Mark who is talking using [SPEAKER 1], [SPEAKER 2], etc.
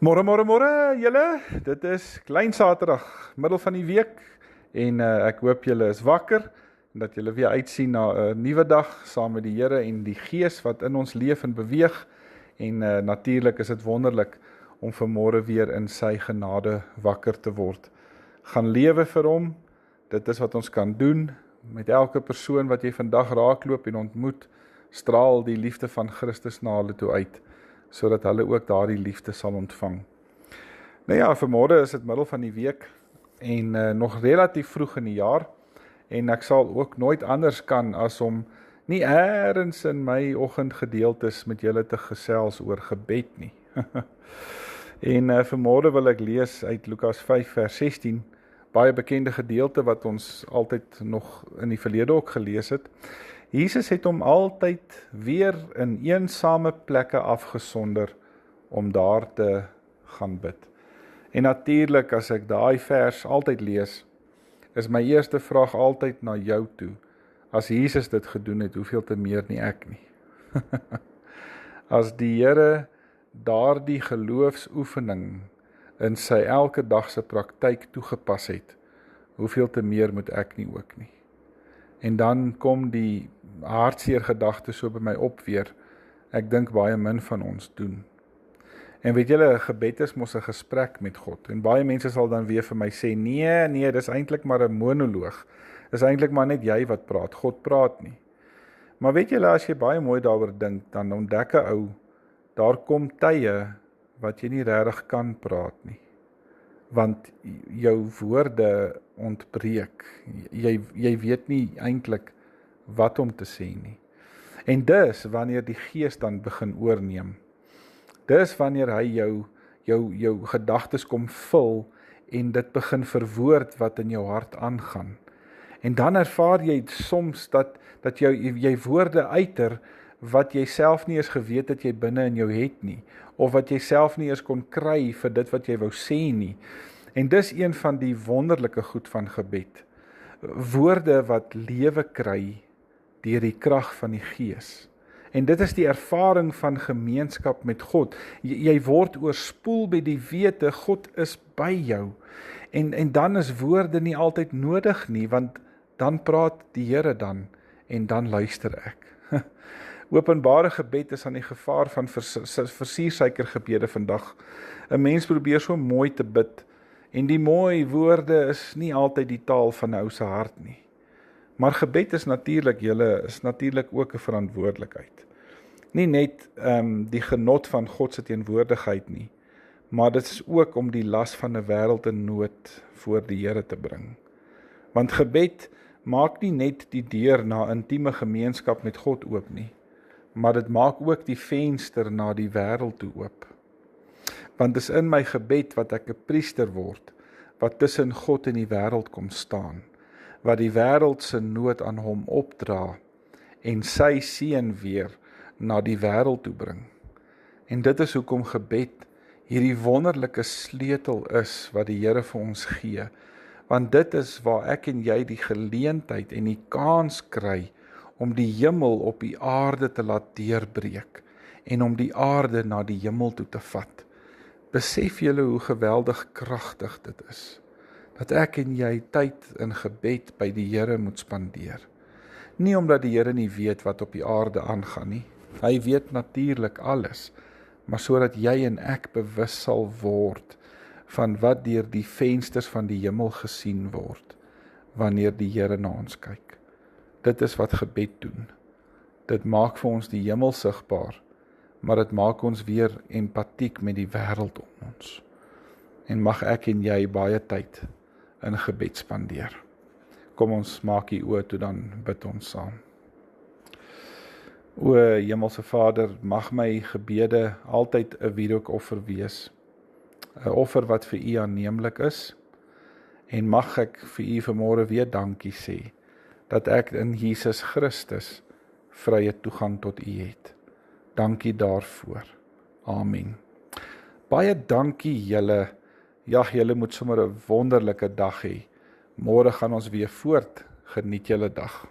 [SPEAKER 1] Môre julle, dit is Klein Saterdag, middel van die week en ek hoop julle is wakker en dat julle weer uitsien na 'n nuwe dag saam met die Here en die Gees wat in ons leef en beweeg en natuurlik is dit wonderlik om vanmôre weer in sy genade wakker te word. Gaan lewe vir hom, dit is wat ons kan doen met elke persoon wat jy vandag raakloop en ontmoet, straal die liefde van Christus na hulle toe uit, sodat hulle ook daardie liefde sal ontvang. Nou ja, vanmôre is dit middel van die week en nog relatief vroeg in die jaar en ek sal ook nooit anders kan as om nie eers in my oggendgedeeltes met julle te gesels oor gebed nie. En vanmôre wil ek lees uit Lukas 5 vers 16, baie bekende gedeelte wat ons altyd nog in die verlede ook gelees het. Jesus het hom altyd weer in eensame plekke afgesonder om daar te gaan bid. En natuurlik as ek daai vers altyd lees, is my eerste vraag altyd na jou toe. As Jesus dit gedoen het, hoeveel te meer nie ek nie. As die Here daardie geloofsoefening in sy elke dagse praktyk toegepas het, hoeveel te meer moet ek nie ook nie. En dan kom die hartseer gedagte so by my op weer, ek dink baie min van ons doen. En weet julle, gebed is mos 'n gesprek met God, en baie mense sal dan weer vir my sê, nee, dis eintlik maar 'n monoloog, dis eintlik maar net jy wat praat, God praat nie. Maar weet julle, as jy baie mooi daaroor dink, dan ontdek 'n ou, daar kom tye wat jy nie regtig kan praat nie, want jou woorde ontbreek, jy weet nie eintlik wat om te sê nie. En dis wanneer die Gees dan begin oorneem. Dis wanneer hy jou gedagtes kom vul en dit begin verwoord wat in jou hart aangaan. En dan ervaar jy soms dat jy woorde uiter wat jy self nie eens geweet het jy binne in jou het nie, of wat jy self nie eens kon kry vir dit wat jy wou sê nie. En dis een van die wonderlike goed van gebed. Woorde wat lewe kry deur die krag van die Gees. En dit is die ervaring van gemeenskap met God. Jy word oorspoel by die wete, God is by jou. En dan is woorde nie altyd nodig nie, want dan praat die Here dan, en dan luister ek. Openbare gebed is aan die gevaar van versiersuikergebede vandag. 'n Mens probeer so mooi te bid, en die mooi woorde is nie altyd die taal van 'n ou se hart nie. Maar gebed is natuurlik ook 'n verantwoordelikheid. Nie net die genot van God se teenwoordigheid nie, maar dit is ook om die las van 'n wêreld in nood voor die Here te bring. Want gebed maak nie net die deur na intieme gemeenskap met God oop nie, maar dit maak ook die venster na die wêreld toe oop. Want dis in my gebed wat ek 'n priester word, wat tussen God en die wêreld kom staan, wat die wêreld se nood aan hom opdra en sy seën weer na die wêreld toe bring. En dit is hoekom gebed hierdie wonderlike sleutel is wat die Here vir ons gee, want dit is waar ek en jy die geleentheid en die kans kry om die hemel op die aarde te laat deurbreek en om die aarde na die hemel toe te vat. Besef julle hoe geweldig kragtig dit is, dat ek en jy tyd in gebed by die Here moet spandeer. Nie omdat die Here nie weet wat op die aarde aangaan nie, hy weet natuurlik alles, maar sodat jy en ek bewus sal word van wat deur die vensters van die hemel gesien word, wanneer die Here na ons kyk. Dit is wat gebed doen. Dit maak vir ons die hemel sigbaar, maar dit maak ons weer empatiek met die wêreld om ons. En mag ek en jy baie tyd in gebed spandeer. Kom ons maak die oë toe, dan bid ons saam. O Hemelse Vader, mag my gebede altyd 'n wierookoffer wees, 'n offer wat vir U aanneemlik is, en mag ek vir U vanmôre weer dankie sê, dat ek in Jesus Christus vrye toegang tot U het. Dankie daarvoor. Amen. Baie dankie julle. Ja, julle moet sommer 'n wonderlike dag hê. Môre gaan ons weer voort. Geniet julle dag.